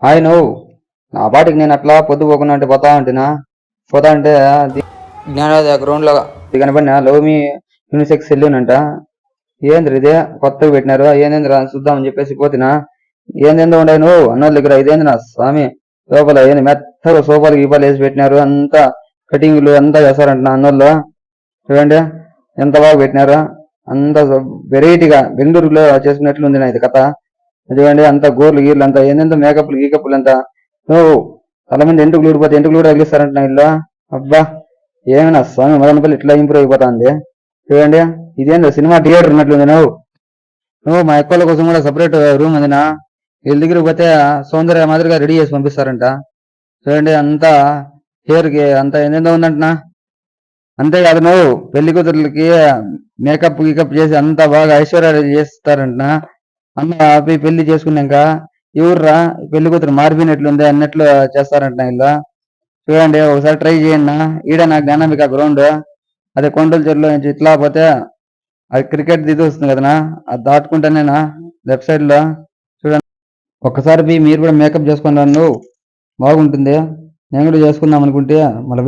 Hi నువ్వు నా పాటికి నేను అట్లా పొద్దు పోకుండా అంటే పోతా అంటే జ్ఞానోదయ గ్రౌండ్ లో కనపడినా లవ్ మీ యూనిసెక్స్ సెల్యూన్ అంట. ఏంద్ర ఇదే కొత్తగా పెట్టినారు ఏందేంద్ర చూద్దామని చెప్పేసి పోతినా. ఏందేందో ఉండే నువ్వు అన్నోళ్ళ దగ్గర ఇదేంది నా స్వామి లోపల ఏంది మెత్తగా సోఫాలు గీపాలు వేసి పెట్టినారు. అంతా కటింగ్లు అంతా చేస్తారంట నా అన్నోళ్ళు. చూడండి ఎంత బాగా పెట్టినారు. అంత వెరైటీగా బెంగళూరులో చేసుకున్నట్లు ఉంది నా ఇది కథ. చూడండి అంత గోర్లు గీర్లు అంతా ఏంటంటే మేకప్లు గీకప్లు అంతా నువ్వు చాలా మంది ఎంటుకు ఊడిపోతే ఎంటుకు కూడా తగిలిస్తారంట నా ఇల్లు. అబ్బా ఏమైనా స్వామి మదనపల్లి ఇట్లా ఇంప్రూవ్ అయిపోతుంది. చూడండి ఇదేందో సినిమా థియేటర్ ఉన్నట్లుంది. నువ్వు మా ఎక్కల కోసం కూడా సపరేట్ రూమ్ ఉందినా. వీళ్ళ దగ్గరికి పోతే సౌందర్య మాదిరిగా రెడీ చేసి పంపిస్తారంట. చూడండి అంతా హెయిర్ కి అంతా ఏందో ఉందంటనా. అంతేకాదు నువ్వు పెళ్లి కూతుర్లకి మేకప్ గీకప్ చేసి అంతా బాగా ఐశ్వర్య చేస్తారంట. అన్న ఆపి పెళ్లి చేసుకున్నాక ఎవర్రా పెళ్లి కూతురు మారిపోయినట్లుంది అన్నట్లు చేస్తారంట ఇలా. చూడండి ఒకసారి ట్రై చేయండి. ఈడ నా జ్ఞానాంబిక గ్రౌండ్ అదే కొండల చెరువులో నుంచి ఇట్లా పోతే అది క్రికెట్ ఇది వస్తుంది కదనా. అది దాటుకుంటేనేనా లెఫ్ట్ సైడ్ లో చూడండి. ఒక్కసారి మీరు కూడా మేకప్ చేసుకున్నాను బాగుంటుంది. నేను కూడా చేసుకుందాం అనుకుంటే మళ్ళీ